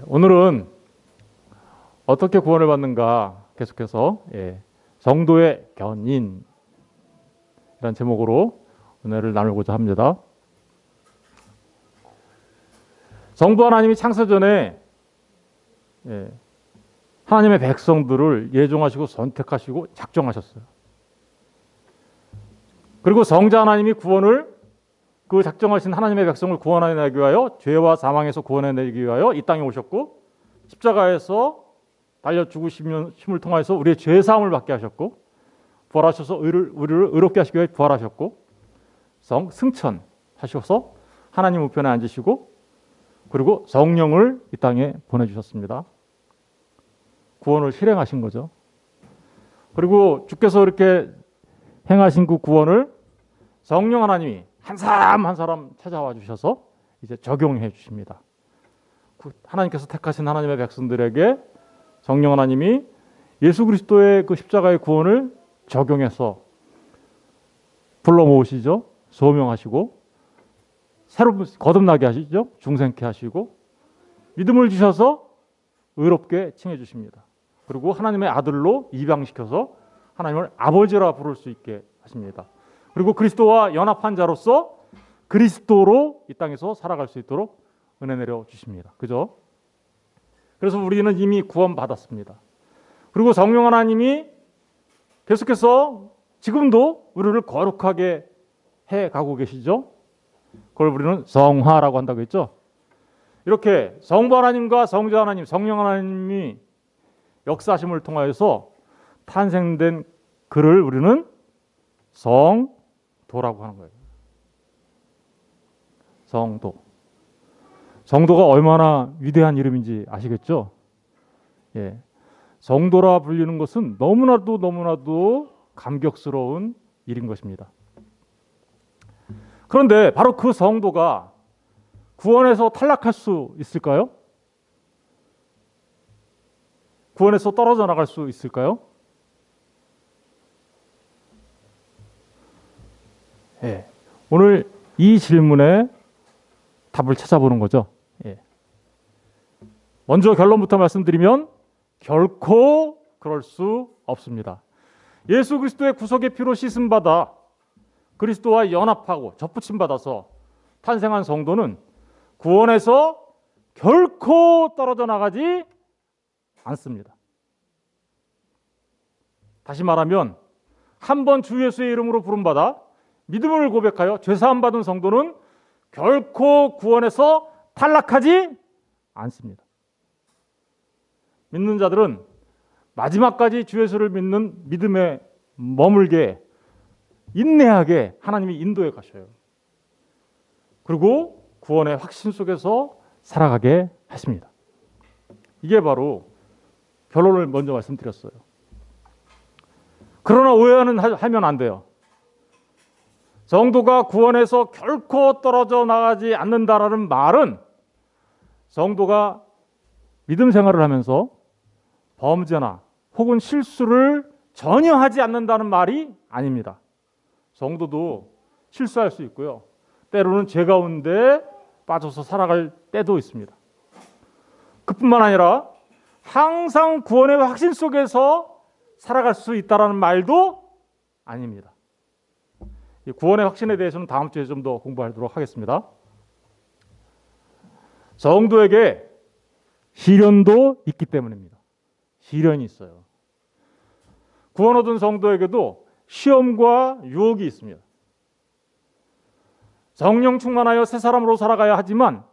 오늘은 어떻게 구원을 받는가 계속해서 성도의 견인이라는 제목으로 은혜를 나누고자 합니다. 성부 하나님이 창세전에 하나님의 백성들을 예정하시고 선택하시고 작정하셨어요. 그리고 성자 하나님이 구원을 그 작정하신 하나님의 백성을 구원해내기 위하여 죄와 사망에서 구원해내기 위하여 이 땅에 오셨고 십자가에서 달려 죽으심을 통해서 우리의 죄사함을 받게 하셨고 부활하셔서 우리를 의롭게 하시기 위해 부활하셨고 승천하셔서 하나님 우편에 앉으시고 그리고 성령을 이 땅에 보내주셨습니다. 구원을 실행하신 거죠. 그리고 주께서 이렇게 행하신 그 구원을 성령 하나님이 한 사람 한 사람 찾아와 주셔서 이제 적용해 주십니다. 하나님께서 택하신 하나님의 백성들에게 성령 하나님이 예수 그리스도의 그 십자가의 구원을 적용해서 불러 모으시죠. 소명하시고 새로 거듭나게 하시죠. 중생케 하시고 믿음을 주셔서 의롭게 칭해 주십니다. 그리고 하나님의 아들로 입양시켜서 하나님을 아버지라 부를 수 있게 하십니다. 그리고 그리스도와 연합한 자로서 그리스도로 이 땅에서 살아갈 수 있도록 은혜 내려 주십니다. 그죠? 그래서 우리는 이미 구원받았습니다. 그리고 성령 하나님이 계속해서 지금도 우리를 거룩하게 해 가고 계시죠? 그걸 우리는 성화라고 한다고 했죠? 이렇게 성부 하나님과 성자 하나님, 성령 하나님이 역사하심을 통하여서 탄생된 그를 우리는 성도라고 하는 거예요. 성도. 성도가 얼마나 위대한 이름인지 아시겠죠? 성도라 불리는 것은 너무나도 감격스러운 일인 것입니다. 그런데 바로 그 성도가 구원에서 탈락할 수 있을까요? 구원에서 떨어져 나갈 수 있을까요? 오늘 이 질문에 답을 찾아보는 거죠. 먼저 결론부터 말씀드리면 결코 그럴 수 없습니다. 예수 그리스도의 구속의 피로 씻음받아 그리스도와 연합하고 접붙임 받아서 탄생한 성도는 구원에서 결코 떨어져 나가지 않습니다. 다시 말하면 한 번 주 예수의 이름으로 부름받아 믿음을 고백하여 죄사함 받은 성도는 결코 구원에서 탈락하지 않습니다. 믿는 자들은 마지막까지 주 예수를 믿는 믿음에 머물게 인내하게 하나님이 인도해 가셔요. 그리고 구원의 확신 속에서 살아가게 하십니다. 이게 바로 결론을 먼저 말씀드렸어요. 그러나 오해하면 안 돼요. 성도가 구원에서 결코 떨어져 나가지 않는다라는 말은 성도가 믿음 생활을 하면서 범죄나 혹은 실수를 전혀 하지 않는다는 말이 아닙니다. 성도도 실수할 수 있고요. 때로는 죄 가운데 빠져서 살아갈 때도 있습니다. 그뿐만 아니라 항상 구원의 확신 속에서 살아갈 수 있다는 말도 아닙니다. 이 구원의 확신에 대해서는 다음 주에 좀 더 공부하도록 하겠습니다. 성도에게 시련도 있기 때문입니다. 시련이 있어요. 구원 얻은 성도에게도 시험과 유혹이 있습니다. 성령 충만하여 새 사람으로 살아가야 하지만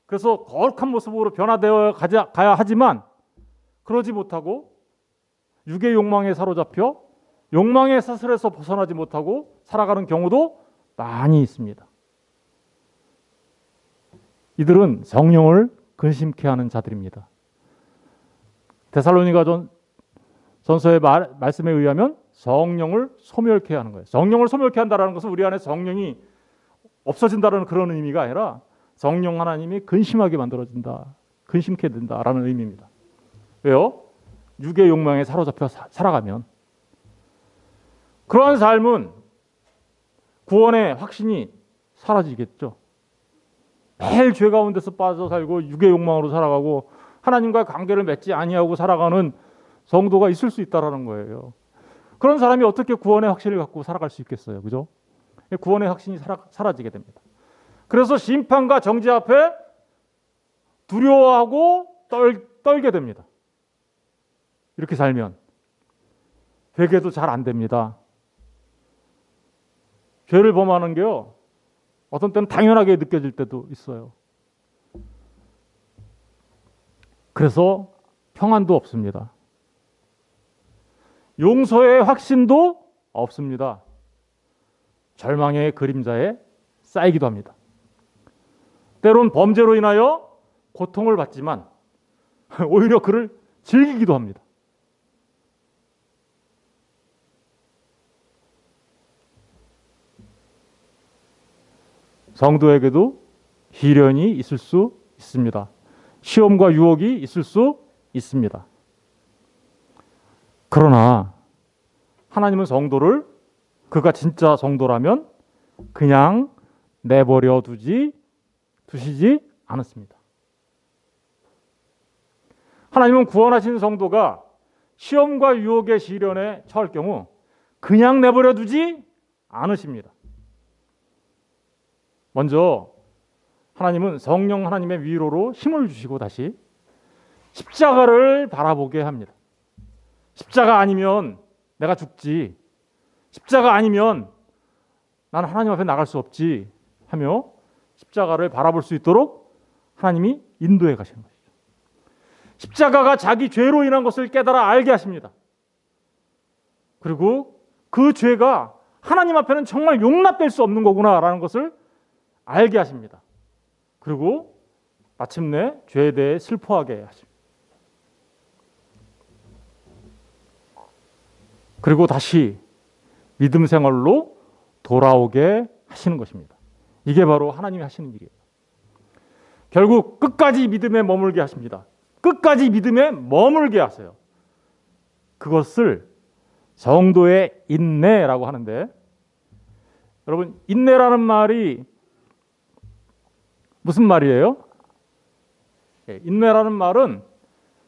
그래서 거룩한 모습으로 변화되어 가야 하지만 그러지 못하고 육의 욕망에 사로잡혀 욕망의 사슬에서 벗어나지 못하고 살아가는 경우도 많이 있습니다. 이들은 성령을 근심케 하는 자들입니다. 데살로니가 전서의 말씀에 의하면 성령을 소멸케 하는 거예요. 성령을 소멸케 한다는 것은 우리 안에 성령이 없어진다는 그런 의미가 아니라 성령 하나님이 근심하게 만들어진다, 근심케 된다라는 의미입니다. 왜요? 육의 욕망에 사로잡혀 살아가면 그러한 삶은 구원의 확신이 사라지겠죠. 매일 죄 가운데서 빠져 살고 육의 욕망으로 살아가고 하나님과 관계를 맺지 아니하고 살아가는 성도가 있을 수 있다라는 거예요. 그런 사람이 어떻게 구원의 확신을 갖고 살아갈 수 있겠어요, 그죠? 구원의 확신이 사라지게 됩니다. 그래서 심판과 정죄 앞에 두려워하고 떨게 됩니다. 이렇게 살면 회개도 잘 안 됩니다. 죄를 범하는 게요, 어떤 때는 당연하게 느껴질 때도 있어요. 그래서 평안도 없습니다. 용서의 확신도 없습니다. 절망의 그림자에 쌓이기도 합니다. 때론 범죄로 인하여 고통을 받지만 오히려 그를 즐기기도 합니다. 성도에게도 시련이 있을 수 있습니다. 시험과 유혹이 있을 수 있습니다. 그러나 하나님은 성도를, 그가 진짜 성도라면 그냥 내버려 두시지 않았습니다. 하나님은 구원하신 성도가 시험과 유혹의 시련에 처할 경우 그냥 내버려 두지 않으십니다. 먼저 하나님은 성령 하나님의 위로로 힘을 주시고 다시 십자가를 바라보게 합니다. 십자가 아니면 내가 죽지, 십자가 아니면 나는 하나님 앞에 나갈 수 없지 하며 십자가를 바라볼 수 있도록 하나님이 인도해 가시는 것이죠. 십자가가 자기 죄로 인한 것을 깨달아 알게 하십니다. 그리고 그 죄가 하나님 앞에는 정말 용납될 수 없는 거구나라는 것을 알게 하십니다. 그리고 마침내 죄에 대해 슬퍼하게 하십니다. 그리고 다시 믿음 생활로 돌아오게 하시는 것입니다. 이게 바로 하나님이 하시는 일이에요. 결국 끝까지 믿음에 머물게 하십니다. 끝까지 믿음에 머물게 하세요. 그것을 성도의 인내라고 하는데, 여러분, 인내라는 말이 무슨 말이에요? 인내라는 말은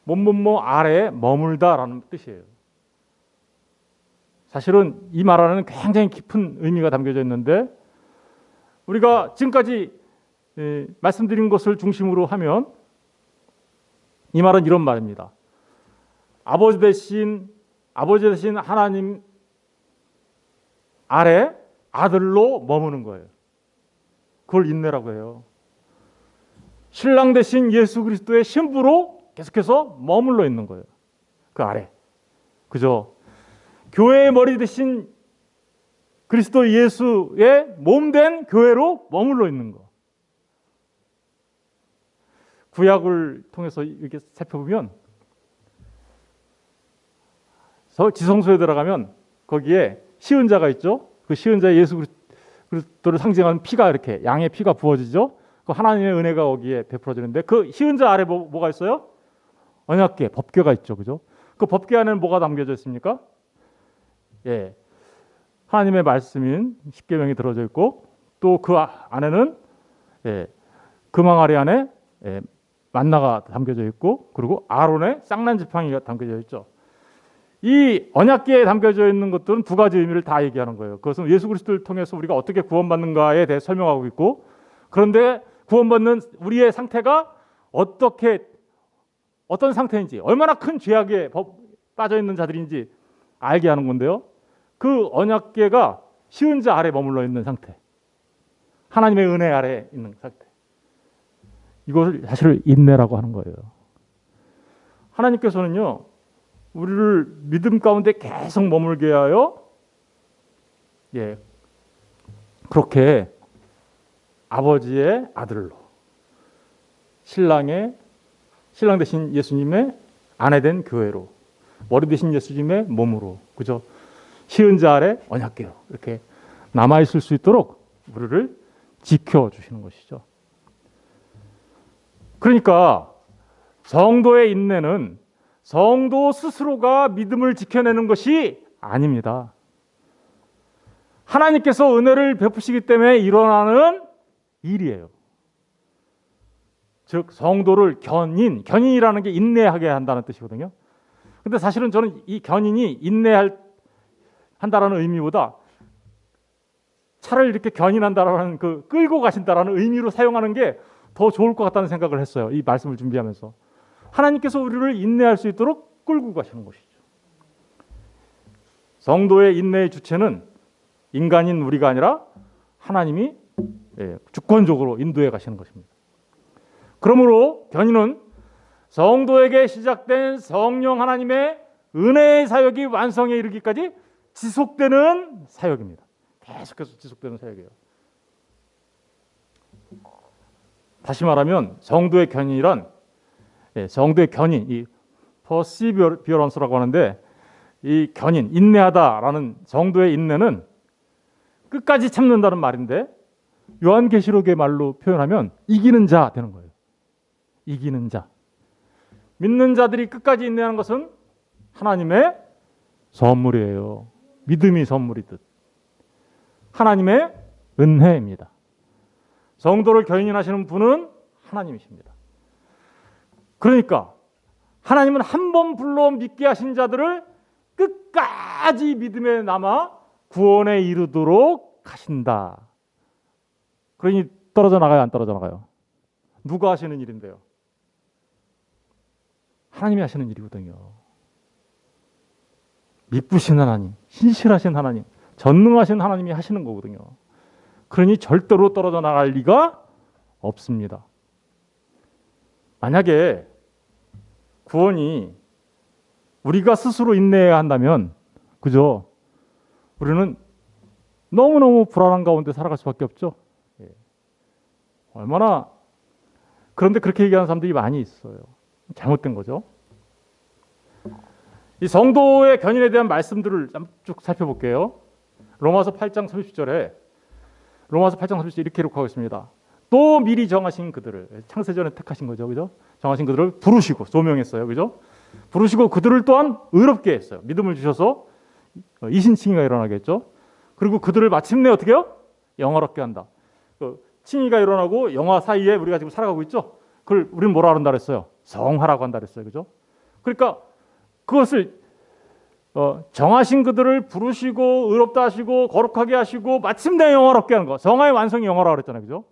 뭐뭐뭐 아래에 머물다라는 뜻이에요. 사실은 이 말 안에는 굉장히 깊은 의미가 담겨져 있는데, 우리가 지금까지 말씀드린 것을 중심으로 하면 이 말은 이런 말입니다. 아버지 대신 하나님 아래 아들로 머무는 거예요. 그걸 인내라고 해요. 신랑 대신 예수 그리스도의 신부로 계속해서 머물러 있는 거예요. 그 아래. 그죠? 교회의 머리 대신 그리스도 예수의 몸된 교회로 머물러 있는 거. 구약을 통해서 이렇게 살펴보면 지성소에 들어가면 거기에 시은자가 있죠. 그 시은자에 예수 그리스도를 상징하는 피가, 이렇게 양의 피가 부어지죠. 그 하나님의 은혜가 거기에 베풀어지는데, 그 시은자 아래 뭐가 있어요? 언약궤, 법궤가 있죠. 그죠? 그 법궤 안에는 뭐가 담겨져 있습니까? 예, 하나님의 말씀인 십계명이 들어져 있고, 또 그 안에는 금왕 아래 안에 만나가 담겨져 있고, 그리고 아론의 쌍난 지팡이가 담겨져 있죠. 이 언약궤에 담겨져 있는 것들은 두 가지 의미를 다 얘기하는 거예요. 그것은 예수 그리스도를 통해서 우리가 어떻게 구원받는가에 대해 설명하고 있고, 그런데 구원받는 우리의 상태가 어떤 상태인지, 얼마나 큰 죄악에 빠져 있는 자들인지 알게 하는 건데요. 그 언약궤가 시은자 아래 머물러 있는 상태, 하나님의 은혜 아래 있는 상태, 이것을 사실 인내라고 하는 거예요. 하나님께서는요, 우리를 믿음 가운데 계속 머물게 하여 그렇게 아버지의 아들로, 신랑 대신 예수님의 아내 된 교회로, 머리 대신 예수님의 몸으로, 그죠? 시은자 아래 언약궤로 이렇게 남아있을 수 있도록 우리를 지켜주시는 것이죠. 그러니까 성도의 인내는 성도 스스로가 믿음을 지켜내는 것이 아닙니다. 하나님께서 은혜를 베푸시기 때문에 일어나는 일이에요. 즉 성도를 견인이라는 게 인내하게 한다는 뜻이거든요. 근데 사실은 저는 이 견인이 한다라는 의미보다 차를 이렇게 견인한다라는 그 끌고 가신다라는 의미로 사용하는 게 더 좋을 것 같다는 생각을 했어요. 이 말씀을 준비하면서. 하나님께서 우리를 인내할 수 있도록 끌고 가시는 것이죠. 성도의 인내의 주체는 인간인 우리가 아니라 하나님이 주권적으로 인도해 가시는 것입니다. 그러므로 견인은 성도에게 시작된 성령 하나님의 은혜의 사역이 완성에 이르기까지 지속되는 사역입니다. 계속해서 지속되는 사역이에요. 다시 말하면 성도의 견인이란 성도의 견인, 이 perseverance라고 하는데 이 견인, 인내하다라는 성도의 인내는 끝까지 참는다는 말인데 요한계시록의 말로 표현하면 이기는 자 되는 거예요. 이기는 자. 믿는 자들이 끝까지 인내하는 것은 하나님의 선물이에요. 믿음이 선물이듯. 하나님의 은혜입니다. 성도를 견인하시는 분은 하나님이십니다. 그러니까 하나님은 한 번 불러 믿게 하신 자들을 끝까지 믿음에 남아 구원에 이르도록 하신다. 그러니 떨어져 나가요, 안 떨어져 나가요? 누가 하시는 일인데요? 하나님이 하시는 일이거든요. 미쁘신 하나님, 신실하신 하나님, 전능하신 하나님이 하시는 거거든요. 그러니 절대로 떨어져 나갈 리가 없습니다. 만약에 구원이 우리가 스스로 인내해야 한다면, 그죠? 우리는 너무너무 불안한 가운데 살아갈 수밖에 없죠. 얼마나, 그런데 그렇게 얘기하는 사람들이 많이 있어요. 잘못된 거죠. 이 성도의 견인에 대한 말씀들을 쭉 살펴볼게요. 로마서 8장 30절에 이렇게 기록하고 있습니다. 또 미리 정하신 그들을, 창세전에 택하신 거죠, 그죠? 정하신 그들을 부르시고 소명했어요, 그죠? 부르시고 그들을 또한 의롭게 했어요. 믿음을 주셔서 이신칭의가 일어나겠죠. 그리고 그들을 마침내 어떻게 해요? 영화롭게 한다. 칭의가 일어나고 영화 사이에 우리가 지금 살아가고 있죠. 그걸 우리는 뭐라 한다 그랬어요? 성화라고 한다 그랬어요, 그죠? 그러니까 그것을 정하신 그들을 부르시고 의롭다 하시고 거룩하게 하시고 마침내 영화롭게 하는 거. 성화의 완성이 영화라고 그랬잖아요, 그죠?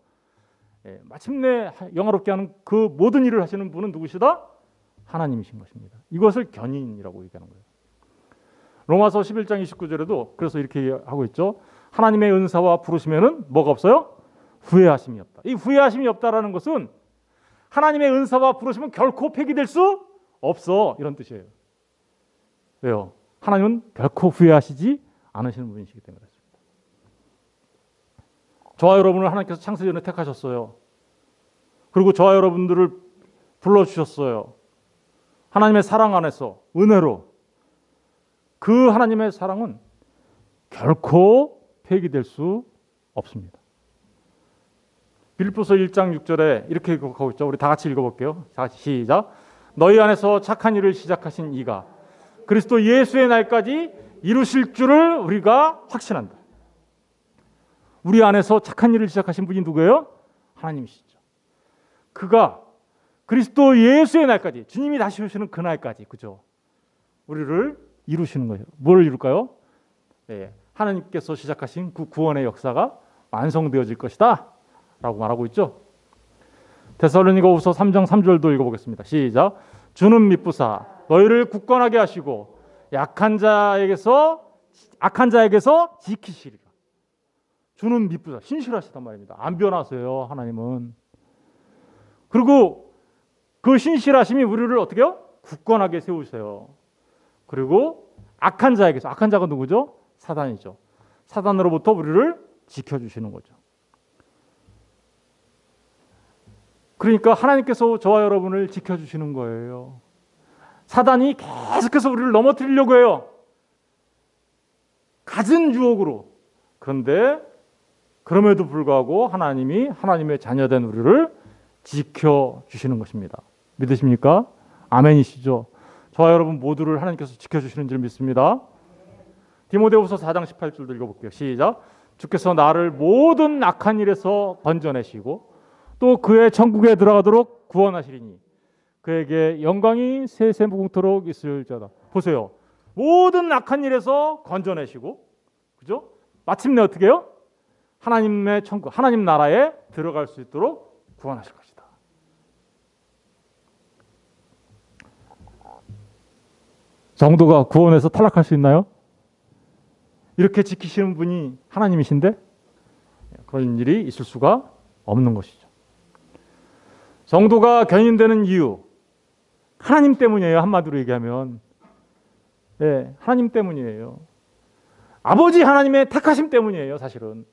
마침내 영화롭게 하는 그 모든 일을 하시는 분은 누구시다? 하나님이신 것입니다. 이것을 견인이라고 얘기하는 거예요. 로마서 11장 29절에도 그래서 이렇게 하고 있죠. 하나님의 은사와 부르시면은 뭐가 없어요? 후회하심이 없다. 이 후회하심이 없다라는 것은 하나님의 은사와 부르시면 결코 폐기될 수 없어, 이런 뜻이에요. 왜요? 하나님은 결코 후회하시지 않으시는 분이시기 때문에 그렇습니다. 저와 여러분을 하나님께서 창세전에 택하셨어요. 그리고 저와 여러분들을 불러주셨어요. 하나님의 사랑 안에서 은혜로. 그 하나님의 사랑은 결코 폐기될 수 없습니다. 빌립보서 1장 6절에 이렇게 기록하고 있죠. 우리 다 같이 읽어볼게요. 다 같이 시작. 너희 안에서 착한 일을 시작하신 이가 그리스도 예수의 날까지 이루실 줄을 우리가 확신한다. 우리 안에서 착한 일을 시작하신 분이 누구예요? 하나님이시죠. 그가 그리스도 예수의 날까지, 주님이 다시 오시는 그 날까지, 그죠? 우리를 이루시는 거예요. 뭘 이룰까요? 하나님께서 시작하신 그 구원의 역사가 완성되어질 것이다 라고 말하고 있죠. 데살로니가후서 3장 3절도 읽어보겠습니다. 시작. 주는 미쁘사 너희를 굳건하게 하시고 악한 자에게서 지키시리라. 주는 미쁘사, 신실하시단 말입니다. 안 변하세요, 하나님은. 그리고 그 신실하심이 우리를 어떻게 해요? 굳건하게 세우세요. 그리고 악한 자가 누구죠? 사단이죠. 사단으로부터 우리를 지켜주시는 거죠. 그러니까 하나님께서 저와 여러분을 지켜주시는 거예요. 사단이 계속해서 우리를 넘어뜨리려고 해요. 갖은 유혹으로. 그런데 그럼에도 불구하고 하나님이 하나님의 자녀된 우리를 지켜주시는 것입니다. 믿으십니까? 아멘이시죠? 저와 여러분 모두를 하나님께서 지켜주시는 줄 믿습니다. 디모데후서 4장 18절도 읽어볼게요. 시작. 주께서 나를 모든 악한 일에서 건져내시고 또 그의 천국에 들어가도록 구원하시리니 그에게 영광이 세세무궁토록 있을지어다. 보세요. 모든 악한 일에서 건져내시고, 그죠? 마침내 어떻게 해요? 하나님의 천국, 하나님 나라에 들어갈 수 있도록 구원하실 것이다. 정도가 구원에서 탈락할 수 있나요? 이렇게 지키시는 분이 하나님이신데 그런 일이 있을 수가 없는 것이죠. 정도가 견인되는 이유, 하나님 때문이에요. 한마디로 얘기하면. 네, 하나님 때문이에요. 아버지 하나님의 택하심 때문이에요. 사실은.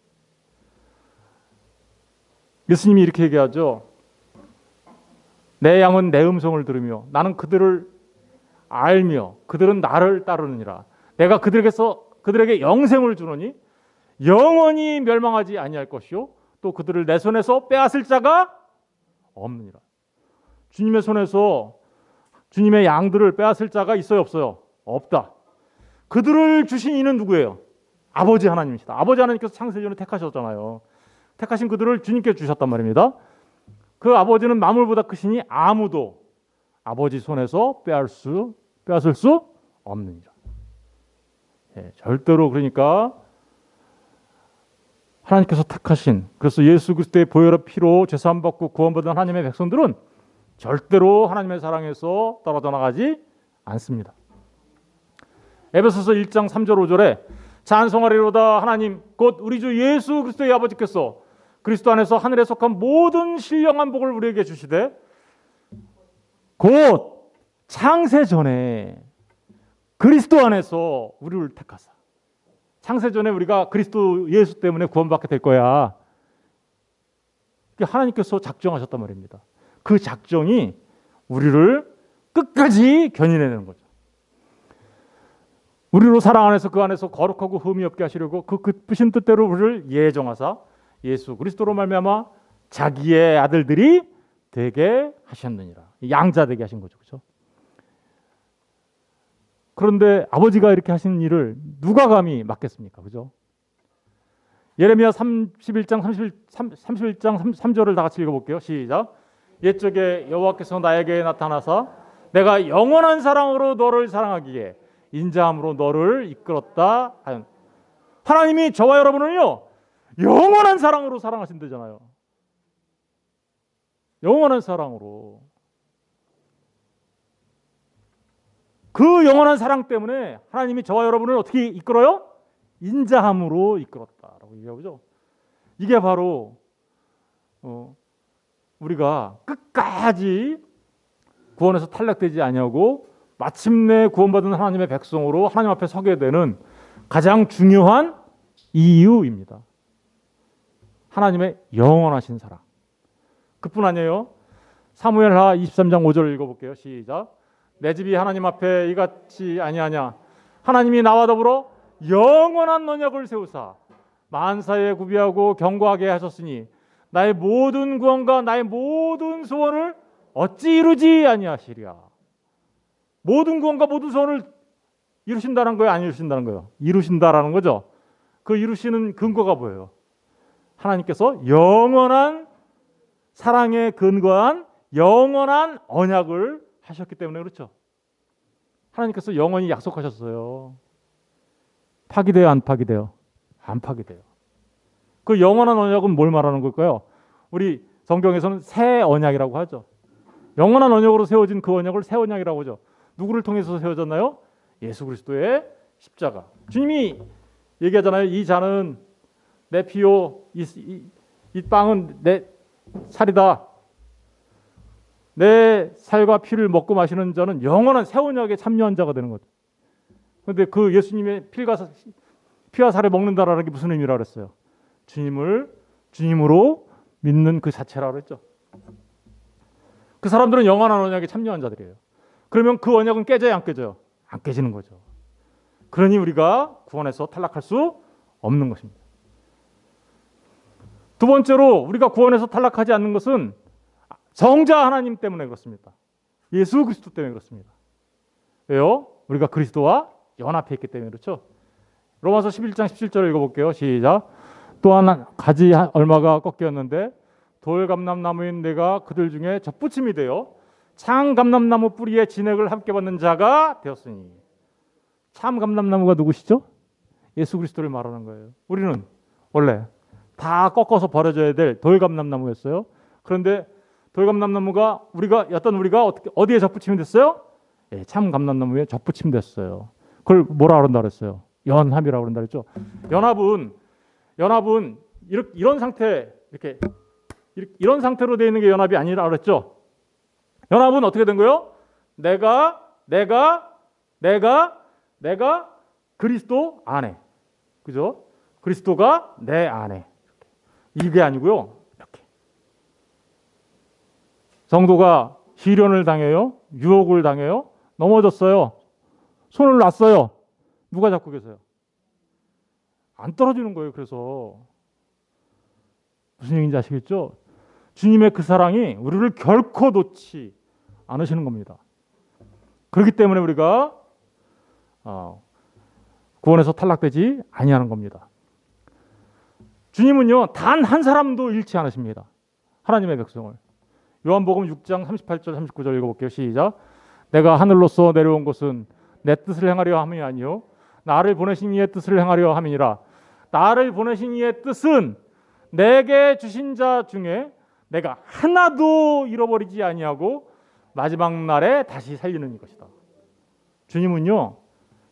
예수님이 이렇게 얘기하죠. 내 양은 내 음성을 들으며 나는 그들을 알며 그들은 나를 따르느니라. 내가 그들에게 영생을 주노니 영원히 멸망하지 아니할 것이요 또 그들을 내 손에서 빼앗을 자가 없느니라. 주님의 손에서 주님의 양들을 빼앗을 자가 있어요, 없어요? 없다. 그들을 주신 이는 누구예요? 아버지 하나님이시다. 아버지 하나님께서 창세전에 택하셨잖아요. 택하신 그들을 주님께 주셨단 말입니다. 그 아버지는 만물보다 크시니 아무도 아버지 손에서 빼앗을 수 없느니라. 예, 절대로 그러니까 하나님께서 택하신, 그래서 예수 그리스도의 보혈의 피로 죄사함 받고 구원받은 하나님의 백성들은 절대로 하나님의 사랑에서 떨어져 나가지 않습니다. 에베소서 1장 3절 5절에 찬송하리로다 하나님 곧 우리 주 예수 그리스도의 아버지께서 그리스도 안에서 하늘에 속한 모든 신령한 복을 우리에게 주시되 곧 창세 전에 그리스도 안에서 우리를 택하사. 창세 전에 우리가 그리스도 예수 때문에 구원받게 될 거야. 하나님께서 작정하셨단 말입니다. 그 작정이 우리를 끝까지 견인해내는 거죠. 우리로 사랑 안에서 그 안에서 거룩하고 흠이 없게 하시려고 그 깊으신 뜻대로 우리를 예정하사 예수 그리스도로 말미암아 자기의 아들들이 되게 하셨느니라. 양자 되게 하신 거죠. 그렇죠? 그런데 아버지가 이렇게 하시는 일을 누가 감히 막겠습니까? 그죠? 예레미야 31장 3절을 다 같이 읽어볼게요. 시작. 옛적에 여호와께서 나에게 나타나사 내가 영원한 사랑으로 너를 사랑하기에 인자함으로 너를 이끌었다 하연. 하나님이 저와 여러분을요 영원한 사랑으로 사랑하신다잖아요. 영원한 사랑으로. 그 영원한 사랑 때문에 하나님이 저와 여러분을 어떻게 이끌어요? 인자함으로 이끌었다라고 얘기하죠. 이게 바로 우리가 끝까지 구원에서 탈락되지 아니하고 마침내 구원받은 하나님의 백성으로 하나님 앞에 서게 되는 가장 중요한 이유입니다. 하나님의 영원하신 사랑. 그뿐 아니에요. 사무엘하 23장 5절을 읽어볼게요. 시작. 내 집이 하나님 앞에 이같이 아니하냐. 하나님이 나와 더불어 영원한 언약을 세우사 만사에 구비하고 경고하게 하셨으니 나의 모든 구원과 나의 모든 소원을 어찌 이루지 아니하시랴. 모든 구원과 모든 소원을 이루신다는 거예요? 안 이루신다는 거예요? 이루신다라는 거죠. 그 이루시는 근거가 뭐예요? 하나님께서 영원한 사랑에 근거한 영원한 언약을 하셨기 때문에 그렇죠. 하나님께서 영원히 약속하셨어요. 파기돼요, 안 파기돼요? 안 파기돼요. 그 영원한 언약은 뭘 말하는 걸까요? 우리 성경에서는 새 언약이라고 하죠. 영원한 언약으로 세워진 그 언약을 새 언약이라고 하죠. 누구를 통해서 세워졌나요? 예수 그리스도의 십자가. 주님이 얘기하잖아요. 이 잔은 내 피요, 이 빵은 내 살이다. 내 살과 피를 먹고 마시는 자는 영원한 새 언약에 참여한 자가 되는 거죠. 그런데 그 예수님의 피와 살을 먹는다라는 게 무슨 의미라 그랬어요? 주님으로 믿는 그 자체라고 그랬죠. 그 사람들은 영원한 언약에 참여한 자들이에요. 그러면 그 언약은 깨져요, 안 깨져요? 안 깨지는 거죠. 그러니 우리가 구원에서 탈락할 수 없는 것입니다. 두 번째로 우리가 구원에서 탈락하지 않는 것은 성자 하나님 때문에 그렇습니다. 예수 그리스도 때문에 그렇습니다. 왜요? 우리가 그리스도와 연합해 있기 때문에 그렇죠. 로마서 11장 17절을 읽어볼게요. 시작. 또한 가지 얼마가 꺾였는데 돌감람나무인 내가 그들 중에 접붙임이 되어 참 감람나무 뿌리에 진액을 함께 받는 자가 되었으니. 참 감람나무가 누구시죠? 예수 그리스도를 말하는 거예요. 우리는 원래 다 꺾어서 버려져야 될 돌감람나무였어요. 그런데 돌감람나무가 우리가 어디에 접붙임이 됐어요? 예, 참 감람나무에 접붙임 됐어요. 그걸 뭐라 그런다 그랬어요? 연합이라고 그런다 그랬죠. 연합은 이런 상태 이런 상태로 되어 있는 게 연합이 아니라 그랬죠. 연합은 어떻게 된 거예요? 내가 그리스도 안에, 그죠? 그리스도가 내 안에. 이게 아니고요. 이렇게 성도가 시련을 당해요, 유혹을 당해요, 넘어졌어요, 손을 놨어요. 누가 잡고 계세요? 안 떨어지는 거예요. 그래서 무슨 얘기인지 아시겠죠? 주님의 그 사랑이 우리를 결코 놓지 않으시는 겁니다. 그렇기 때문에 우리가 구원에서 탈락되지 아니하는 겁니다. 주님은요, 단 한 사람도 잃지 않으십니다. 하나님의 백성을. 요한복음 6장 38절 39절 읽어볼게요. 시작. 내가 하늘로서 내려온 것은 내 뜻을 행하려 함이 아니요 나를 보내신 이의 뜻을 행하려 함이니라. 나를 보내신 이의 뜻은 내게 주신 자 중에 내가 하나도 잃어버리지 아니하고 마지막 날에 다시 살리는 이것이다. 주님은요,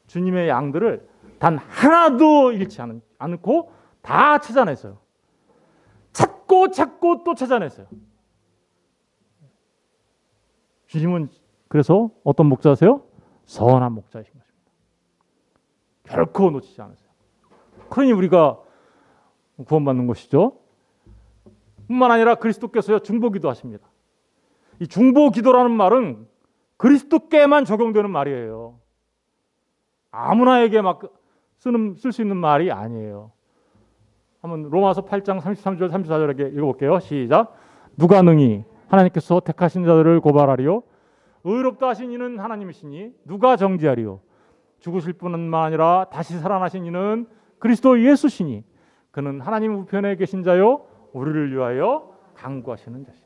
주님의 양들을 단 하나도 잃지 않고 다 찾아냈어요. 찾고 또 찾아냈어요. 주님은 그래서 어떤 목자세요? 선한 목자이신 것입니다. 결코 놓치지 않으세요. 그러니 우리가 구원받는 것이죠. 뿐만 아니라 그리스도께서 중보기도 하십니다. 이 중보기도라는 말은 그리스도께만 적용되는 말이에요. 아무나에게 막 쓸 수 있는 말이 아니에요. 한번 로마서 8장 33절 34절에게 읽어볼게요. 시작. 누가 능히 하나님께서 택하신 자들을 고발하리요? 의롭다 하신 이는 하나님이시니 누가 정죄하리요? 죽으실 뿐만 아니라 다시 살아나신 이는 그리스도 예수시니 그는 하나님 우편에 계신 자요 우리를 위하여 간구하시는 자시.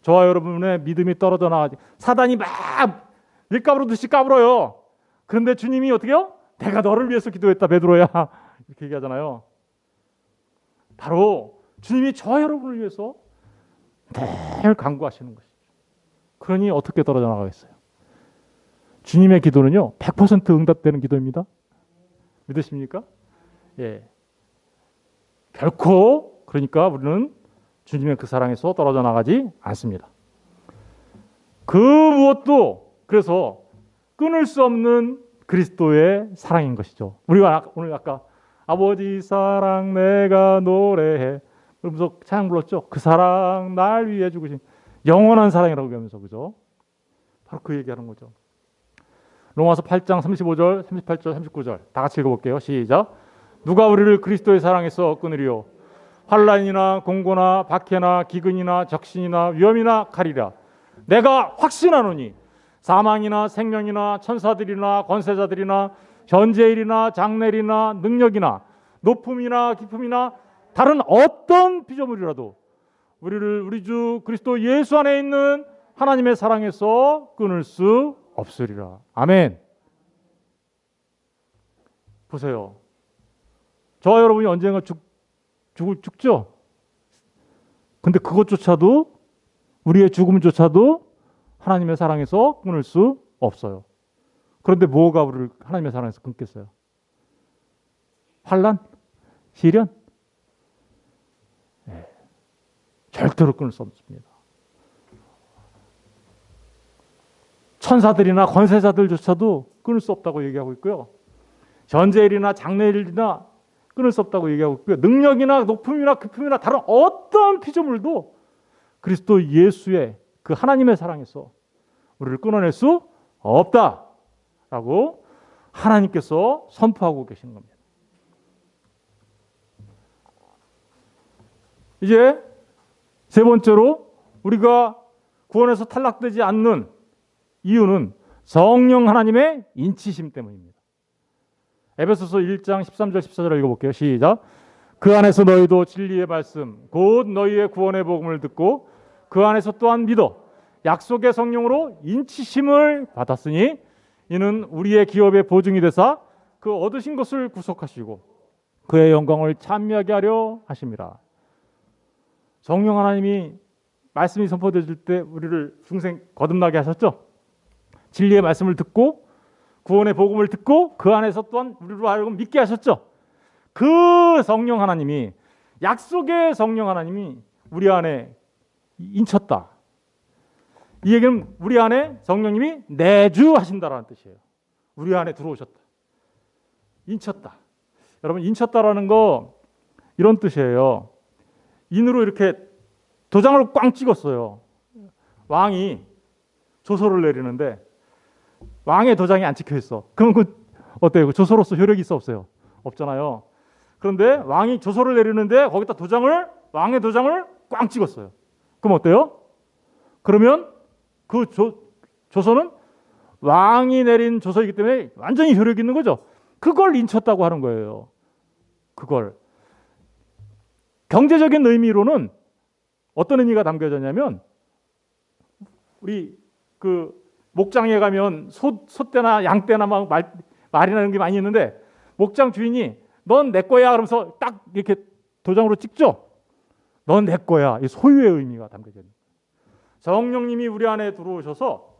저와 여러분의 믿음이 떨어져 나가지. 사단이 막 밀가루듯이 까불어요. 그런데 주님이 어떻게 해요? 내가 너를 위해서 기도했다 베드로야. 이렇게 얘기하잖아요. 바로 주님이 저와 여러분을 위해서 늘 간구하시는 것이죠. 그러니 어떻게 떨어져 나가겠어요? 주님의 기도는요 100% 응답되는 기도입니다. 믿으십니까? 예. 결코 그러니까 우리는 주님의 그 사랑에서 떨어져 나가지 않습니다. 그 무엇도 그래서 끊을 수 없는 그리스도의 사랑인 것이죠. 우리가 오늘 아까 아버지 사랑 내가 노래해 그러면서 찬양 불렀죠. 그 사랑 날 위해 죽으신 영원한 사랑이라고 하면서 그죠? 바로 그 얘기하는 거죠. 로마서 8장 35절, 38절, 39절 다 같이 읽어볼게요. 시작. 누가 우리를 그리스도의 사랑에서 끊으리요? 환난이나 공고나 박해나 기근이나 적신이나 위험이나 칼이라. 내가 확신하노니 사망이나 생명이나 천사들이나 권세자들이나 현재일이나 장래일이나 능력이나 높음이나 깊음이나 다른 어떤 피조물이라도 우리를 우리 주 그리스도 예수 안에 있는 하나님의 사랑에서 끊을 수 없으리라. 아멘. 보세요. 저와 여러분이 언젠가 죽죠? 근데 그것조차도 우리의 죽음조차도 하나님의 사랑에서 끊을 수 없어요. 그런데 뭐가 우리를 하나님의 사랑에서 끊겠어요? 환난? 시련? 네. 절대로 끊을 수 없습니다. 천사들이나 권세자들조차도 끊을 수 없다고 얘기하고 있고요. 현재일이나 장래일이나 끊을 수 없다고 얘기하고 있고요. 능력이나 높음이나 깊음이나 다른 어떤 피조물도 그리스도 예수의 그 하나님의 사랑에서 우리를 끊어낼 수 없다라고 하나님께서 선포하고 계시는 겁니다. 이제 세 번째로 우리가 구원에서 탈락되지 않는 이유는 성령 하나님의 인치심 때문입니다. 에베소서 1장 13절 14절을 읽어볼게요. 시작. 그 안에서 너희도 진리의 말씀 곧 너희의 구원의 복음을 듣고 그 안에서 또한 믿어 약속의 성령으로 인치심을 받았으니 이는 우리의 기업의 보증이 되사 그 얻으신 것을 구속하시고 그의 영광을 찬미하게 하려 하심이라. 성령 하나님이 말씀이 선포되질 때 우리를 중생 거듭나게 하셨죠. 진리의 말씀을 듣고 구원의 복음을 듣고 그 안에서 또한 우리로 하여금 믿게 하셨죠. 그 성령 하나님이 약속의 성령 하나님이 우리 안에 인쳤다. 이 얘기는 우리 안에 성령님이 내주하신다라는 뜻이에요. 우리 안에 들어오셨다. 인쳤다. 여러분 인쳤다라는 거 이런 뜻이에요. 인으로 이렇게 도장을 꽝 찍었어요. 왕이 조서를 내리는데 왕의 도장이 안 찍혀 있어. 그럼 그 어때요? 그 조서로서 효력이 있어 없어요? 없잖아요. 그런데 왕이 조서를 내리는데 거기다 왕의 도장을 꽝 찍었어요. 그럼 어때요? 그러면 그 조서는 왕이 내린 조서이기 때문에 완전히 효력이 있는 거죠. 그걸 인쳤다고 하는 거예요. 그걸. 경제적인 의미로는 어떤 의미가 담겨졌냐면 우리 그 목장에 가면 소떼나 양떼나 막 말이 나는 게 많이 있는데 목장 주인이 넌 내 거야 그러면서 딱 이렇게 도장으로 찍죠. 넌 내 거야. 이 소유의 의미가 담겨져 있는 거예요. 성령님이 우리 안에 들어오셔서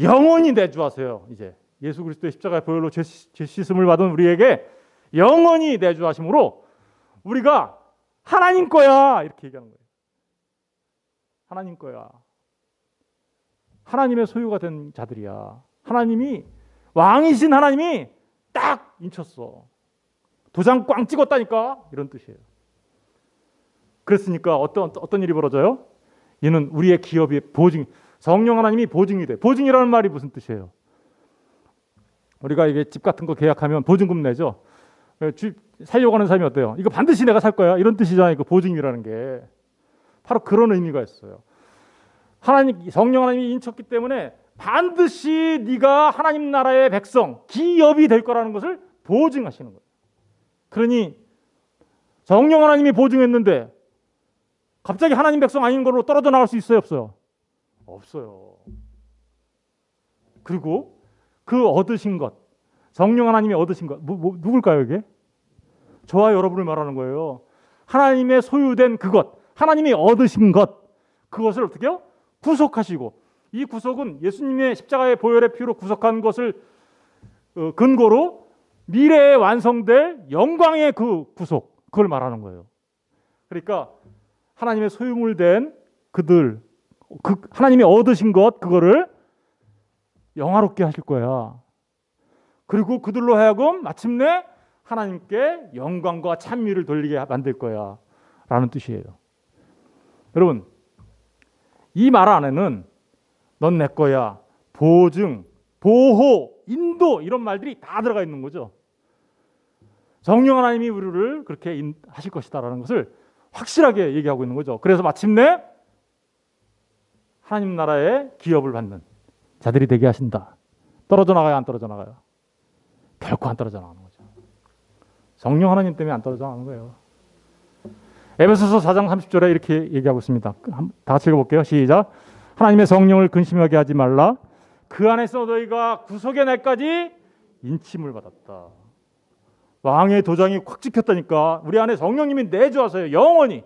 영원히 내주하세요. 이제 예수 그리스도의 십자가의 보혈로 죄 씻음을 받은 우리에게 영원히 내주하심으로 우리가 하나님 거야 이렇게 얘기하는 거예요. 하나님 거야. 하나님의 소유가 된 자들이야. 하나님이 왕이신 하나님이 딱 인쳤어. 도장 꽝 찍었다니까 이런 뜻이에요. 그랬으니까 어떤 일이 벌어져요? 이는 우리의 기업이 보증. 성령 하나님이 보증이 돼. 보증이라는 말이 무슨 뜻이에요? 우리가 이게 집 같은 거 계약하면 보증금 내죠. 집 살려고 하는 사람이 어때요? 이거 반드시 내가 살 거야. 이런 뜻이잖아요. 그 보증이라는 게 바로 그런 의미가 있어요. 성령 하나님이 인쳤기 때문에 반드시 네가 하나님 나라의 백성, 기업이 될 거라는 것을 보증하시는 거예요. 그러니 성령 하나님이 보증했는데 갑자기 하나님 백성 아닌 걸로 떨어져 나갈 수 있어요, 없어요? 없어요. 그리고 그 얻으신 것, 성령 하나님이 얻으신 것, 누굴까요 이게? 저와 여러분을 말하는 거예요. 하나님의 소유된 그것, 하나님이 얻으신 것, 그것을 어떻게 해요? 구속하시고, 이 구속은 예수님의 십자가의 보혈의 피로 구속한 것을 근거로 미래에 완성될 영광의 그 구속, 그걸 말하는 거예요. 그러니까 하나님의 소유물 된 그들, 하나님이 얻으신 것, 그거를 영화롭게 하실 거야. 그리고 그들로 하여금 마침내 하나님께 영광과 찬미를 돌리게 만들 거야 라는 뜻이에요. 여러분, 이 말 안에는 넌 내 거야, 보증, 보호, 인도 이런 말들이 다 들어가 있는 거죠. 성령 하나님이 우리를 그렇게 하실 것이다라는 것을 확실하게 얘기하고 있는 거죠. 그래서 마침내 하나님 나라의 기업을 받는 자들이 되게 하신다. 떨어져 나가요, 안 떨어져 나가요? 결코 안 떨어져 나가는 거죠. 성령 하나님 때문에 안 떨어져 나가는 거예요. 에베소서 4장 30절에 이렇게 얘기하고 있습니다. 다 같이 읽어볼게요. 시작. 하나님의 성령을 근심하게 하지 말라. 그 안에서 너희가 구속의 날까지 인침을 받았다. 왕의 도장이 콱 찍혔다니까. 우리 안에 성령님이 내주하세요. 영원히.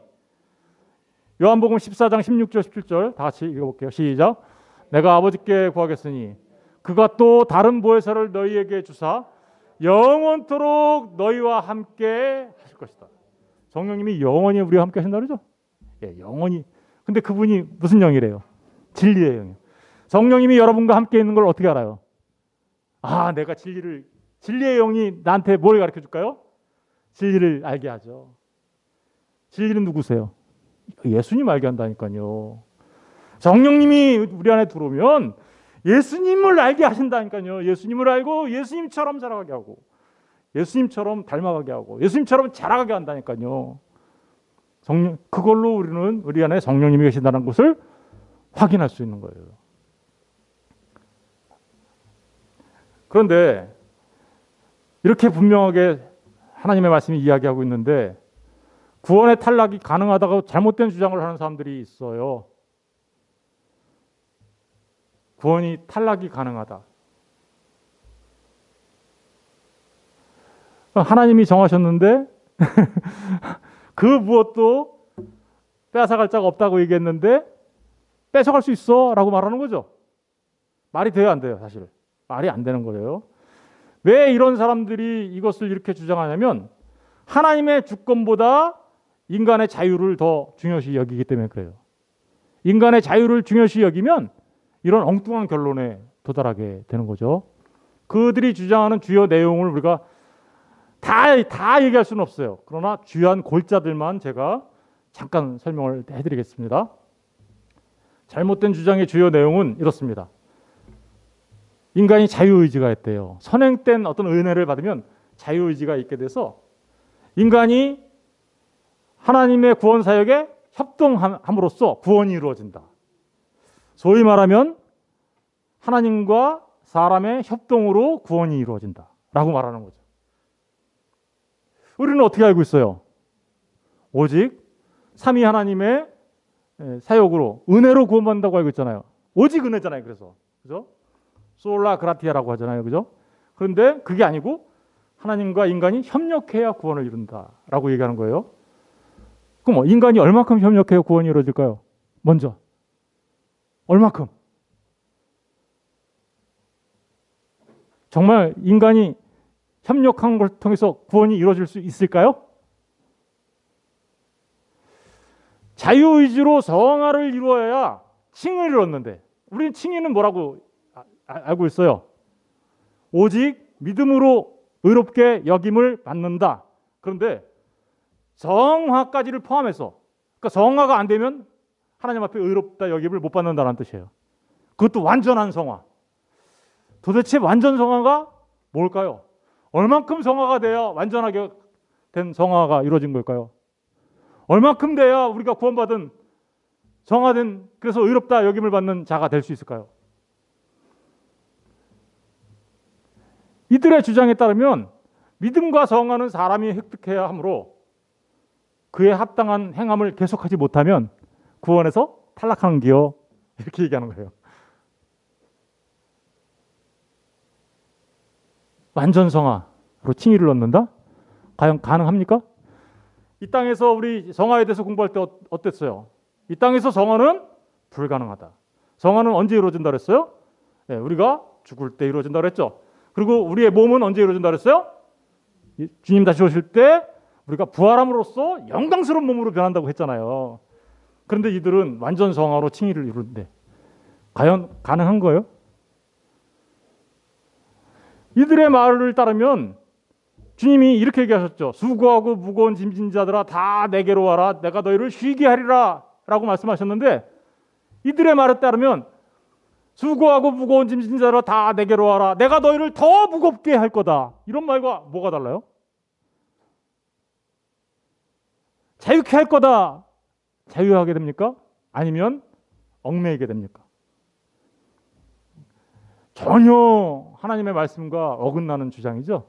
요한복음 14장 16절 17절 다 같이 읽어볼게요. 시작. 내가 아버지께 구하겠으니 그가 또 다른 보혜사를 너희에게 주사 영원토록 너희와 함께 하실 것이다. 성령님이 영원히 우리와 함께 하신다 그러죠? 예, 영원히. 근데 그분이 무슨 영이래요? 진리의 영이에요. 성령님이 여러분과 함께 있는 걸 어떻게 알아요? 아, 내가 진리의 영이 나한테 뭘 가르쳐 줄까요? 진리를 알게 하죠. 진리는 누구세요? 예수님 알게 한다니까요. 성령님이 우리 안에 들어오면 예수님을 알게 하신다니까요. 예수님을 알고 예수님처럼 살아가게 하고 예수님처럼 닮아가게 하고 예수님처럼 자라가게 한다니까요. 그걸로 우리는 우리 안에 성령님이 계신다는 것을 확인할 수 있는 거예요. 그런데 이렇게 분명하게 하나님의 말씀이 이야기하고 있는데 구원의 탈락이 가능하다고 잘못된 주장을 하는 사람들이 있어요. 구원이 탈락이 가능하다. 하나님이 정하셨는데 그 무엇도 빼앗아갈 자가 없다고 얘기했는데 뺏어갈 수 있어 라고 말하는 거죠. 말이 돼요, 안 돼요? 사실 말이 안 되는 거예요. 왜 이런 사람들이 이것을 이렇게 주장하냐면 하나님의 주권보다 인간의 자유를 더 중요시 여기기 때문에 그래요. 인간의 자유를 중요시 여기면 이런 엉뚱한 결론에 도달하게 되는 거죠. 그들이 주장하는 주요 내용을 우리가 다 얘기할 수는 없어요. 그러나 주요한 골자들만 제가 잠깐 설명을 해드리겠습니다. 잘못된 주장의 주요 내용은 이렇습니다. 인간이 자유의지가 있대요. 선행된 어떤 은혜를 받으면 자유의지가 있게 돼서 인간이 하나님의 구원 사역에 협동함으로써 구원이 이루어진다. 소위 말하면 하나님과 사람의 협동으로 구원이 이루어진다 라고 말하는 거죠. 우리는 어떻게 알고 있어요? 오직 삼위 하나님의 사역으로 은혜로 구원받는다고 알고 있잖아요. 오직 은혜잖아요. 그래서 그죠? 솔라 그라티아라고 하잖아요. 그죠? 그런데 그게 아니고 하나님과 인간이 협력해야 구원을 이룬다라고 얘기하는 거예요. 그럼 인간이 얼마큼 협력해야 구원이 이루어질까요? 먼저 얼마큼? 정말 인간이 협력한 걸 통해서 구원이 이루어질 수 있을까요? 자유의지로 성화를 이루어야 칭의를 얻는데 우리는 칭의는 뭐라고 알고 있어요? 오직 믿음으로 의롭게 여김을 받는다. 그런데 성화까지를 포함해서 그러니까 성화가 안 되면 하나님 앞에 의롭다 여김을 못 받는다는 뜻이에요. 그것도 완전한 성화. 도대체 완전 성화가 뭘까요? 얼만큼 성화가 돼야 완전하게 된 성화가 이루어진 걸까요? 얼만큼 돼야 우리가 구원받은 성화된 그래서 의롭다 여김을 받는 자가 될 수 있을까요? 이들의 주장에 따르면 믿음과 성화는 사람이 획득해야 하므로 그에 합당한 행함을 계속하지 못하면 구원에서 탈락하는 기요 이렇게 얘기하는 거예요. 완전 성화로 칭의를 얻는다? 과연 가능합니까? 이 땅에서 우리 성화에 대해서 공부할 때 어땠어요? 이 땅에서 성화는 불가능하다. 성화는 언제 이루어진다 그랬어요? 네, 우리가 죽을 때 이루어진다 그랬죠. 그리고 우리의 몸은 언제 이루어진다 그랬어요? 주님 다시 오실 때 우리가 부활함으로써 영광스러운 몸으로 변한다고 했잖아요. 그런데 이들은 완전 성화로 칭의를 이루는데 과연 가능한 거예요? 이들의 말을 따르면 주님이 이렇게 얘기하셨죠. 수고하고 무거운 짐진 자들아 다 내게로 와라. 내가 너희를 쉬게 하리라 라고 말씀하셨는데 이들의 말에 따르면 수고하고 무거운 짐진 자들아 다 내게로 와라. 내가 너희를 더 무겁게 할 거다. 이런 말과 뭐가 달라요? 자유케 할 거다. 자유하게 됩니까? 아니면 얽매이게 됩니까? 전혀 하나님의 말씀과 어긋나는 주장이죠.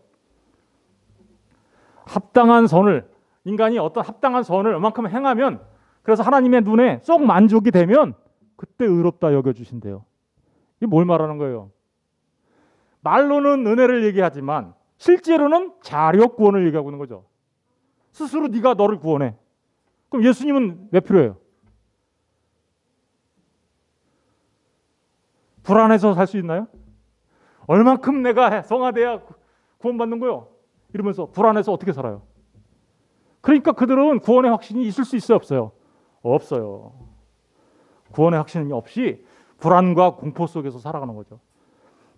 합당한 선을 인간이 어떤 합당한 선을 얼만큼 행하면 그래서 하나님의 눈에 쏙 만족이 되면 그때 의롭다 여겨주신대요. 이게 뭘 말하는 거예요? 말로는 은혜를 얘기하지만 실제로는 자력 구원을 얘기하고 있는 거죠. 스스로 네가 너를 구원해. 그럼 예수님은 왜 필요해요? 불안해서 살 수 있나요? 얼만큼 내가 성화돼야 구원받는 거요? 이러면서 불안해서 어떻게 살아요? 그러니까 그들은 구원의 확신이 있을 수 있어요? 없어요? 없어요. 구원의 확신이 없이 불안과 공포 속에서 살아가는 거죠.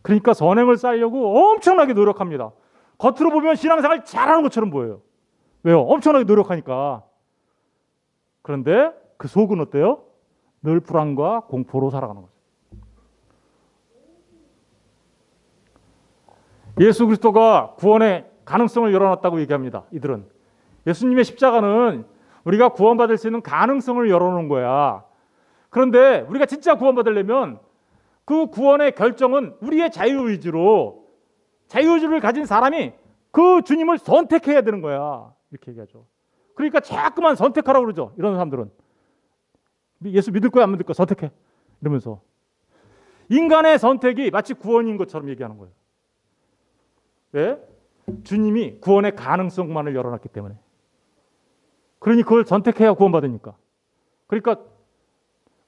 그러니까 선행을 쌓으려고 엄청나게 노력합니다. 겉으로 보면 신앙생활 잘하는 것처럼 보여요. 왜요? 엄청나게 노력하니까. 그런데 그 속은 어때요? 늘 불안과 공포로 살아가는 거죠. 예수 그리스도가 구원의 가능성을 열어놨다고 얘기합니다. 이들은. 예수님의 십자가는 우리가 구원받을 수 있는 가능성을 열어놓은 거야. 그런데 우리가 진짜 구원받으려면 그 구원의 결정은 우리의 자유의지를 가진 사람이 그 주님을 선택해야 되는 거야. 이렇게 얘기하죠. 그러니까 자꾸만 선택하라고 그러죠. 이런 사람들은. 예수 믿을 거야 안 믿을 거야 선택해. 이러면서. 인간의 선택이 마치 구원인 것처럼 얘기하는 거예요. 왜? 주님이 구원의 가능성만을 열어놨기 때문에. 그러니 그걸 선택해야 구원받으니까. 그러니까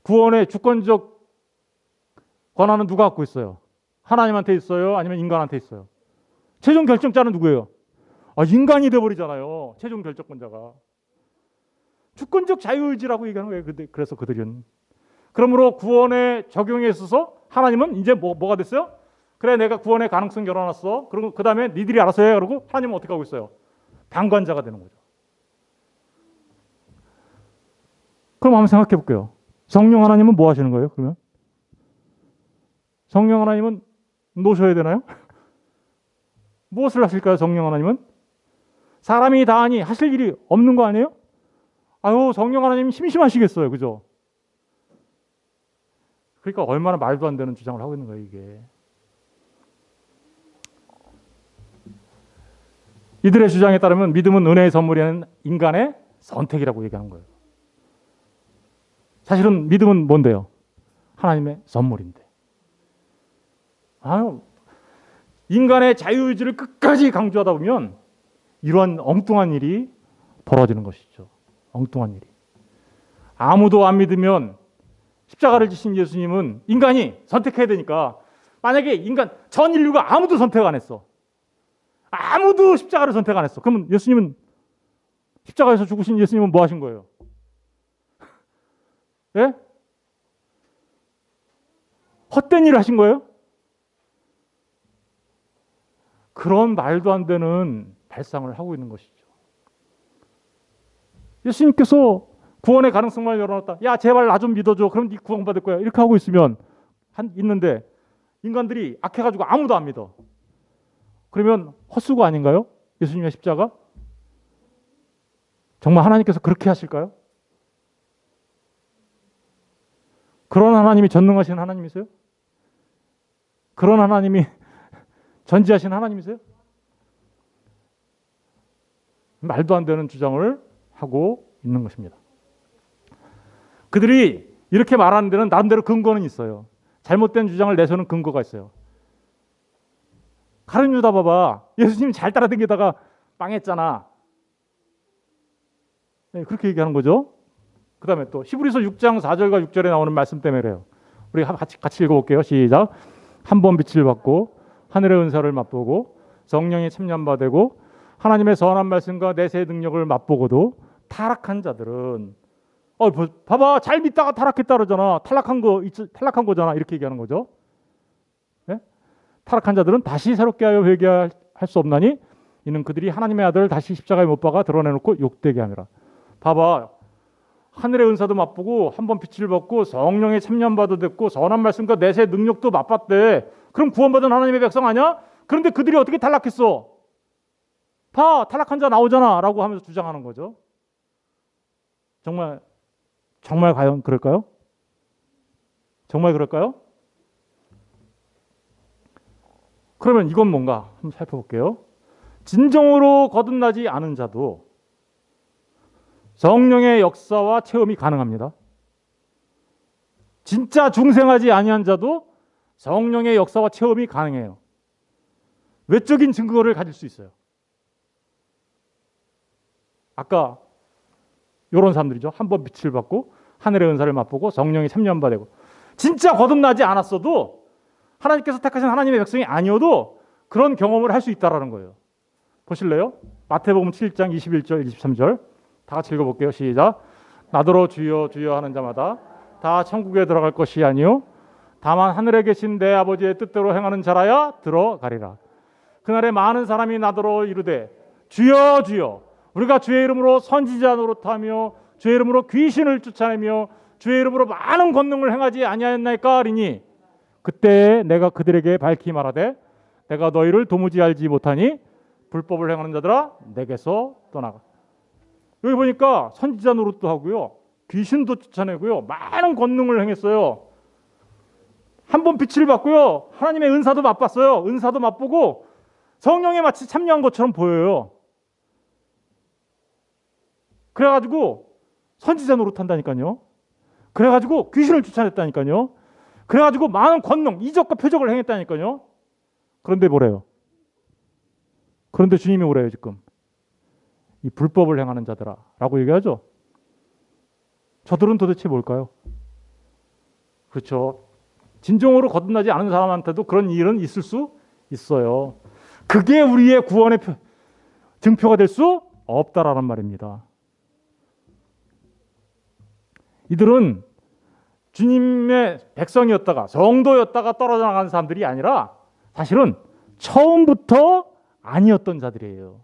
구원의 주권적 권한은 누가 갖고 있어요? 하나님한테 있어요? 아니면 인간한테 있어요? 최종 결정자는 누구예요? 인간이 돼버리잖아요. 최종 결정권자가. 주권적 자유의지라고 얘기하는 거예요. 그래서 그들은. 그러므로 구원의 적용에 있어서 하나님은 이제 뭐가 됐어요? 그래 내가 구원의 가능성 열어놨어. 그리고 그 다음에 니들이 알아서 해. 그러고 하나님은 어떻게 하고 있어요? 방관자가 되는 거죠. 그럼 한번 생각해 볼게요. 성령 하나님은 뭐 하시는 거예요? 그러면 성령 하나님은 노셔야 되나요? 무엇을 하실까요? 성령 하나님은 사람이 다 하니 하실 일이 없는 거 아니에요? 성령 하나님 심심하시겠어요. 그죠? 그러니까 얼마나 말도 안 되는 주장을 하고 있는 거예요, 이게. 이들의 주장에 따르면 믿음은 은혜의 선물이 아닌 인간의 선택이라고 얘기하는 거예요. 사실은 믿음은 뭔데요? 하나님의 선물인데. 인간의 자유의지를 끝까지 강조하다 보면 이러한 엉뚱한 일이 벌어지는 것이죠. 엉뚱한 일이. 아무도 안 믿으면 십자가를 지신 예수님은 인간이 선택해야 되니까 만약에 전 인류가 아무도 선택 안 했어. 아무도 십자가를 선택 안 했어. 그러면 예수님은 십자가에서 죽으신 예수님은 뭐 하신 거예요? 예? 헛된 일을 하신 거예요? 그런 말도 안 되는 발상을 하고 있는 것이죠. 예수님께서 구원의 가능성만 열어놨다. 야 제발 나 좀 믿어줘. 그럼 네 구원받을 거야. 이렇게 하고 있는데 인간들이 악해가지고 아무도 안 믿어. 그러면 헛수고 아닌가요? 예수님의 십자가? 정말 하나님께서 그렇게 하실까요? 그런 하나님이 전능하신 하나님이세요? 그런 하나님이 전지하신 하나님이세요? 말도 안 되는 주장을 하고 있는 것입니다. 그들이 이렇게 말하는 데는 나름대로 근거는 있어요. 잘못된 주장을 내세우는 근거가 있어요. 가룟 유다 봐봐. 예수님 잘 따라다니다가 망했잖아. 네, 그렇게 얘기하는 거죠. 그 다음에 또 히브리서 6장 4절과 6절에 나오는 말씀 때문에 그래요. 우리 같이 읽어볼게요. 시작. 한 번 빛을 받고 하늘의 은사를 맛보고 성령이 참념받고 하나님의 선한 말씀과 내세의 능력을 맛보고도 타락한 자들은 봐봐 잘 믿다가 타락했다 그러잖아. 탈락한 거잖아. 이렇게 얘기하는 거죠. 네? 타락한 자들은 다시 새롭게 하여 회개할 수 없나니 이는 그들이 하나님의 아들을 다시 십자가에 못 박아 드러내놓고 욕되게 하느라. 봐봐 하늘의 은사도 맛보고 한 번 빛을 받고 성령의 참념받도 됐고 선한 말씀과 내세의 능력도 맛봤대. 그럼 구원받은 하나님의 백성 아니야? 그런데 그들이 어떻게 탈락했어? 봐 탈락한 자 나오잖아 라고 하면서 주장하는 거죠. 정말 과연 그럴까요? 정말 그럴까요? 그러면 이건 뭔가 한번 살펴볼게요. 진정으로 거듭나지 않은 자도 성령의 역사와 체험이 가능합니다. 진짜 중생하지 아니한 자도 성령의 역사와 체험이 가능해요. 외적인 증거를 가질 수 있어요. 아까 이런 사람들이죠. 한 번 빛을 받고 하늘의 은사를 맛보고 성령이 참념받고 진짜 거듭나지 않았어도 하나님께서 택하신 하나님의 백성이 아니어도 그런 경험을 할 수 있다는 거예요. 보실래요? 마태복음 7장 21절 23절 다 같이 읽어볼게요. 시작. 나더러 주여 주여 하는 자마다 다 천국에 들어갈 것이 아니요 다만 하늘에 계신 내 아버지의 뜻대로 행하는 자라야 들어가리라. 그날에 많은 사람이 나더러 이르되 주여 주여 우리가 주의 이름으로 선지자 노릇하며 주의 이름으로 귀신을 쫓아내며 주의 이름으로 많은 권능을 행하지 아니하였나이까 하리니 그때 내가 그들에게 밝히 말하되 내가 너희를 도무지 알지 못하니 불법을 행하는 자들아 내게서 떠나가. 여기 보니까 선지자 노릇도 하고요 귀신도 쫓아내고요 많은 권능을 행했어요. 한 번 빛을 받고요 하나님의 은사도 맛봤어요. 은사도 맛보고 성령에 마치 참여한 것처럼 보여요. 그래가지고 선지자 노릇한다니까요. 그래가지고 귀신을 쫓아냈다니까요. 그래가지고 많은 권능, 이적과 표적을 행했다니까요. 그런데 뭐래요? 그런데 주님이 뭐래요 지금? 이 불법을 행하는 자들아 라고 얘기하죠. 저들은 도대체 뭘까요? 그렇죠. 진정으로 거듭나지 않은 사람한테도 그런 일은 있을 수 있어요. 그게 우리의 구원의 증표가 될 수 없다라는 말입니다. 이들은 주님의 백성이었다가 성도였다가 떨어져 나간 사람들이 아니라 사실은 처음부터 아니었던 자들이에요.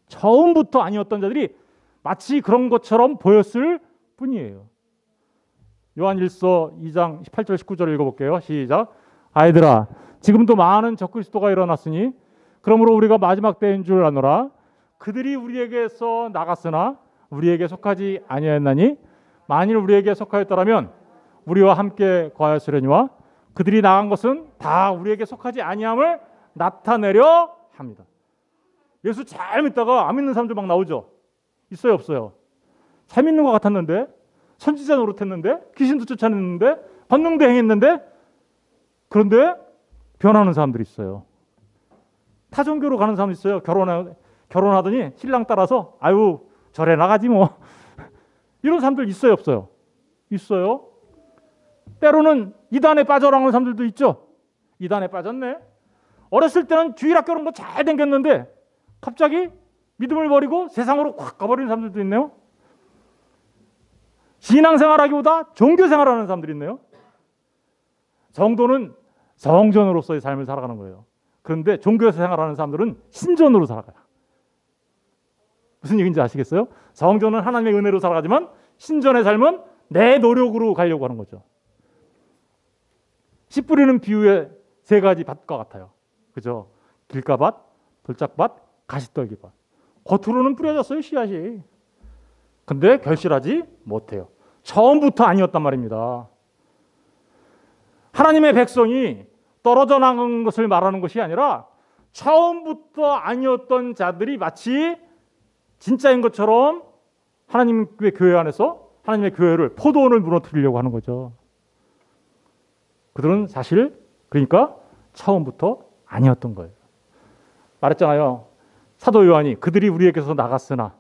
처음부터 아니었던 자들이 마치 그런 것처럼 보였을 뿐이에요. 요한 1서 2장 18절 19절 읽어볼게요. 시작. 아이들아 지금도 많은 적그리스도가 일어났으니 그러므로 우리가 마지막 때인 줄 아노라. 그들이 우리에게서 나갔으나 우리에게 속하지 아니하였나니 만일 우리에게 속하였더라면 우리와 함께 거하였으려니와 그들이 나간 것은 다 우리에게 속하지 아니함을 나타내려 합니다. 예수 잘 믿다가 안 믿는 사람들 막 나오죠. 있어요 없어요? 잘 믿는 것 같았는데 선지자 노릇했는데 귀신도 쫓아냈는데 권능도 행했는데 그런데 변하는 사람들이 있어요. 타종교로 가는 사람도 있어요. 결혼하더니 신랑 따라서 아유 절에 나가지 뭐 이런 사람들 있어요 없어요? 있어요. 때로는 이단에 빠져나가는 사람들도 있죠. 이단에 빠졌네. 어렸을 때는 주일학교 그런 거 잘 댕겼는데 갑자기 믿음을 버리고 세상으로 확 가버리는 사람들도 있네요. 신앙생활하기보다 종교생활하는 사람들이 있네요. 성도는 성전으로서의 삶을 살아가는 거예요. 그런데 종교생활하는 사람들은 신전으로 살아가요. 무슨 얘기인지 아시겠어요? 성전은 하나님의 은혜로 살아가지만 신전의 삶은 내 노력으로 가려고 하는 거죠. 씨 뿌리는 비유의 세 가지 밭과 같아요. 그죠? 길가밭, 돌짝밭, 가시떨기밭. 겉으로는 뿌려졌어요 씨앗이. 근데 결실하지 못해요. 처음부터 아니었단 말입니다. 하나님의 백성이 떨어져 나간 것을 말하는 것이 아니라 처음부터 아니었던 자들이 마치 진짜인 것처럼 하나님의 교회 안에서 하나님의 교회를 포도원을 무너뜨리려고 하는 거죠. 그들은 사실 그러니까 처음부터 아니었던 거예요. 말했잖아요. 사도 요한이 그들이 우리에게서 나갔으나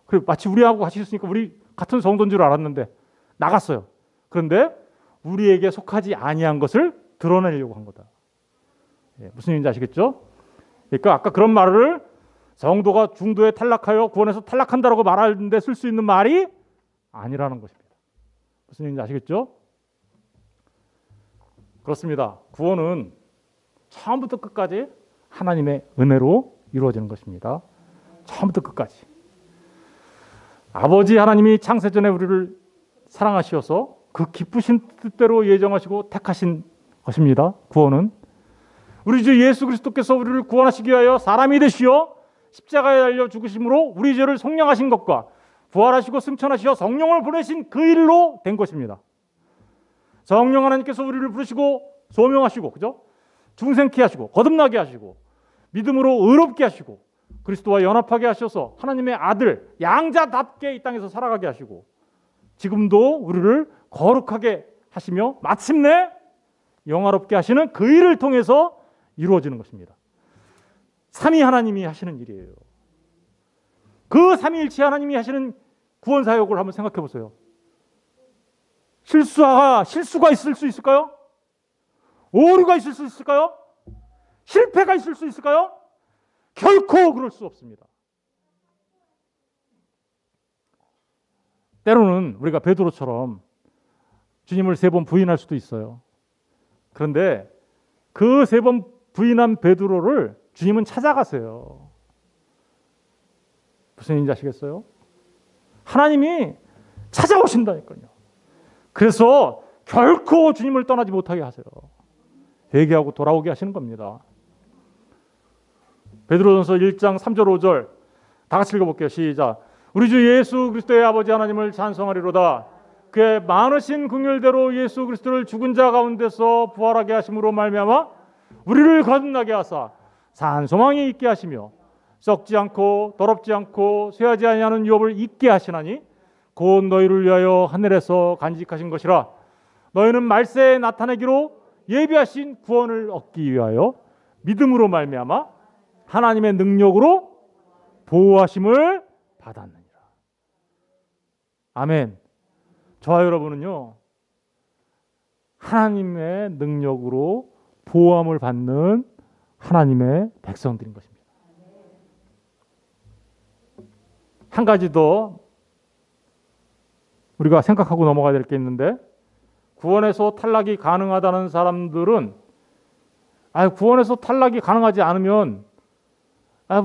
그리고 마치 우리하고 같이 있으니까 우리 같은 성도인 줄 알았는데 나갔어요. 그런데 우리에게 속하지 아니한 것을 드러내려고 한 거다. 무슨 얘기인지 아시겠죠? 그러니까 아까 그런 말을 성도가 중도에 탈락하여 구원에서 탈락한다라고 말하는데 쓸 수 있는 말이 아니라는 것입니다. 무슨 얘기인지 아시겠죠? 그렇습니다. 구원은 처음부터 끝까지 하나님의 은혜로 이루어지는 것입니다. 처음부터 끝까지. 아버지 하나님이 창세전에 우리를 사랑하시어서 그 기쁘신 뜻대로 예정하시고 택하신 것입니다. 구원은 우리 주 예수 그리스도께서 우리를 구원하시기 위하여 사람이 되시어 십자가에 달려 죽으심으로 우리 죄를 속량하신 것과 부활하시고 승천하시어 성령을 보내신 그 일로 된 것입니다. 성령 하나님께서 우리를 부르시고 소명하시고 그죠? 중생케 하시고 거듭나게 하시고 믿음으로 의롭게 하시고 그리스도와 연합하게 하셔서 하나님의 아들 양자답게 이 땅에서 살아가게 하시고 지금도 우리를 거룩하게 하시며 마침내 영화롭게 하시는 그 일을 통해서 이루어지는 것입니다. 삼위 하나님이 하시는 일이에요. 그 삼위일체 하나님이 하시는 구원 사역을 한번 생각해 보세요. 실수가 있을 수 있을까요? 오류가 있을 수 있을까요? 실패가 있을 수 있을까요? 결코 그럴 수 없습니다. 때로는 우리가 베드로처럼 주님을 3번 부인할 수도 있어요. 그런데 그 3번 부인한 베드로를 주님은 찾아가세요. 무슨 얘기인지 아시겠어요? 하나님이 찾아오신다니까요. 그래서 결코 주님을 떠나지 못하게 하세요. 회개하고 돌아오게 하시는 겁니다. 베드로전서 1장 3절 5절 다 같이 읽어볼게요. 시작. 우리 주 예수 그리스도의 아버지 하나님을 찬송하리로다. 그의 많으신 긍휼대로 예수 그리스도를 죽은 자 가운데서 부활하게 하심으로 말미암아 우리를 거듭나게 하사 산 소망이 있게 하시며 썩지 않고 더럽지 않고 쇠하지 아니하는 유업을 있게 하시나니 곧 너희를 위하여 하늘에서 간직하신 것이라. 너희는 말세에 나타내기로 예비하신 구원을 얻기 위하여 믿음으로 말미암아 하나님의 능력으로 보호하심을 받았느니라. 아멘. 저와 여러분은요, 하나님의 능력으로 보호함을 받는 하나님의 백성들인 것입니다. 한 가지 더 우리가 생각하고 넘어가야 될 게 있는데, 구원에서 탈락이 가능하다는 사람들은 구원에서 탈락이 가능하지 않으면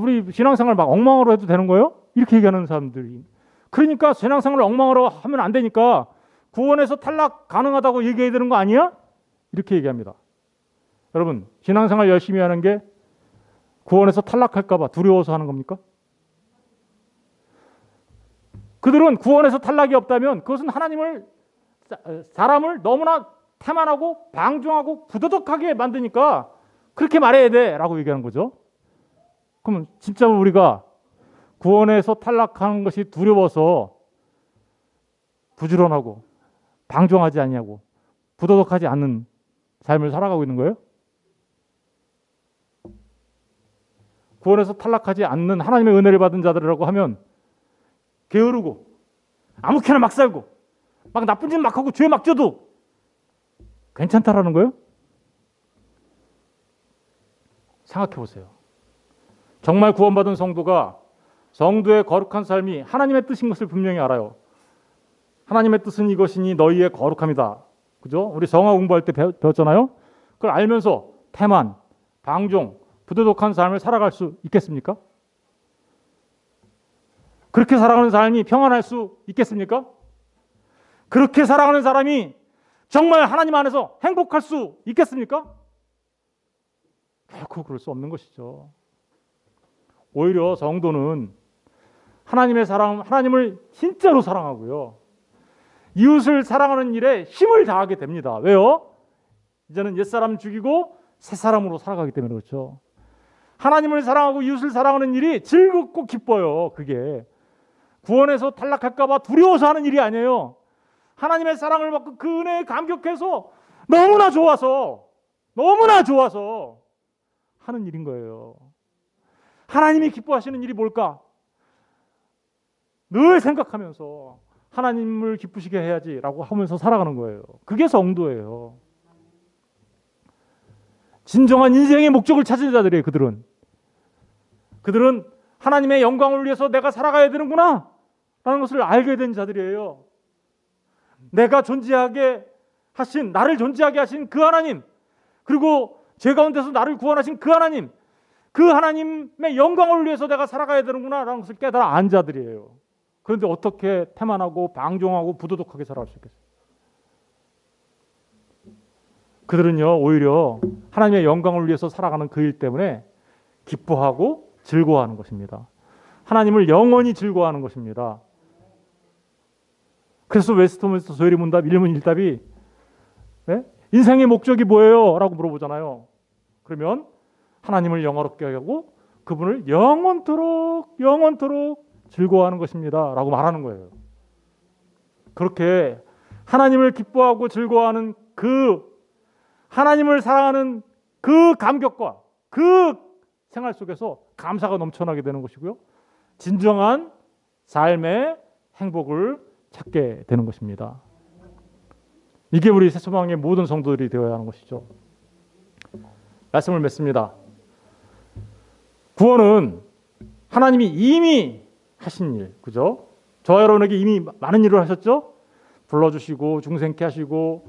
우리 신앙생활 막 엉망으로 해도 되는 거예요? 이렇게 얘기하는 사람들이. 그러니까 신앙생활을 엉망으로 하면 안 되니까 구원에서 탈락 가능하다고 얘기해야 되는 거 아니야? 이렇게 얘기합니다. 여러분, 신앙생활 열심히 하는 게 구원에서 탈락할까 봐 두려워서 하는 겁니까? 그들은 구원에서 탈락이 없다면 그것은 사람을 너무나 태만하고 방종하고 부도덕하게 만드니까 그렇게 말해야 돼 라고 얘기하는 거죠. 그러면 진짜 우리가 구원에서 탈락하는 것이 두려워서 부지런하고 방종하지 아니하고 부도덕하지 않는 삶을 살아가고 있는 거예요? 구원에서 탈락하지 않는 하나님의 은혜를 받은 자들이라고 하면 게으르고 아무렇게나 막 살고 막 나쁜 짓 막 하고 죄 막 져도 괜찮다라는 거예요? 생각해 보세요. 정말 구원받은 성도가 성도의 거룩한 삶이 하나님의 뜻인 것을 분명히 알아요. 하나님의 뜻은 이것이니 너희의 거룩함이다. 그죠? 우리 성화 공부할 때 배웠잖아요. 그걸 알면서 태만, 방종, 부도덕한 삶을 살아갈 수 있겠습니까? 그렇게 살아가는 삶이 평안할 수 있겠습니까? 그렇게 살아가는 사람이 정말 하나님 안에서 행복할 수 있겠습니까? 결코 그럴 수 없는 것이죠. 오히려 성도는 하나님을 진짜로 사랑하고요, 이웃을 사랑하는 일에 힘을 다하게 됩니다. 왜요? 이제는 옛사람 죽이고 새사람으로 살아가기 때문에 그렇죠. 하나님을 사랑하고 이웃을 사랑하는 일이 즐겁고 기뻐요. 그게 구원에서 탈락할까 봐 두려워서 하는 일이 아니에요. 하나님의 사랑을 받고 그 은혜에 감격해서 너무나 좋아서 하는 일인 거예요. 하나님이 기뻐하시는 일이 뭘까? 늘 생각하면서 하나님을 기쁘시게 해야지라고 하면서 살아가는 거예요. 그게 성도예요. 진정한 인생의 목적을 찾은 자들이에요. 그들은 하나님의 영광을 위해서 내가 살아가야 되는구나 라는 것을 알게 된 자들이에요. 내가 존재하게 하신, 나를 존재하게 하신 그 하나님, 그리고 죄 가운데서 나를 구원하신 그 하나님, 그 하나님의 영광을 위해서 내가 살아가야 되는구나 라는 것을 깨달아 안 자들이에요. 그런데 어떻게 태만하고 방종하고 부도덕하게 살아갈 수 있겠어요? 그들은요, 오히려 하나님의 영광을 위해서 살아가는 그 일 때문에 기뻐하고 즐거워하는 것입니다. 하나님을 영원히 즐거워하는 것입니다. 그래서 웨스트민스터 소요리 문답 1문 1답이 인생의 목적이 뭐예요? 라고 물어보잖아요. 그러면 하나님을 영화롭게 하고 그분을 영원토록 즐거워하는 것입니다 라고 말하는 거예요. 그렇게 하나님을 기뻐하고 즐거워하는 그 하나님을 사랑하는 그 감격과 그 생활 속에서 감사가 넘쳐나게 되는 것이고요, 진정한 삶의 행복을 찾게 되는 것입니다. 이게 우리 새소망의 모든 성도들이 되어야 하는 것이죠. 말씀을 맺습니다. 구원은 하나님이 이미 하신 일, 그죠? 저와 여러분에게 이미 많은 일을 하셨죠? 불러주시고 중생케 하시고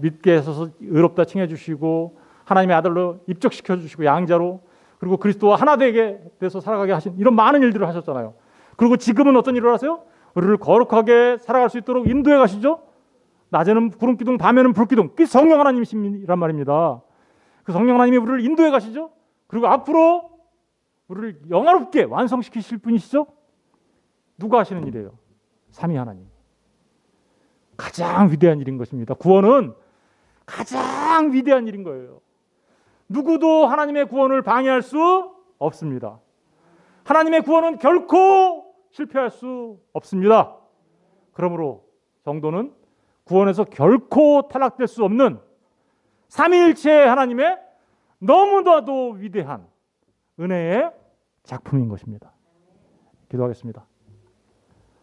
믿게 해서 의롭다 칭해 주시고 하나님의 아들로 입적시켜 주시고 양자로, 그리고 그리스도와 하나 되게 돼서 살아가게 하신 이런 많은 일들을 하셨잖아요. 그리고 지금은 어떤 일을 하세요? 우리를 거룩하게 살아갈 수 있도록 인도해 가시죠. 낮에는 구름기둥, 밤에는 불기둥. 그게 성령 하나님이란 말입니다. 그 성령 하나님이 우리를 인도해 가시죠. 그리고 앞으로 우리를 영화롭게 완성시키실 분이시죠. 누가 하시는 일이에요? 삼위 하나님. 가장 위대한 일인 것입니다. 구원은 가장 위대한 일인 거예요. 누구도 하나님의 구원을 방해할 수 없습니다. 하나님의 구원은 결코 실패할 수 없습니다. 그러므로 성도는 구원에서 결코 탈락될 수 없는 삼위일체 하나님의 너무나도 위대한 은혜의 작품인 것입니다. 기도하겠습니다.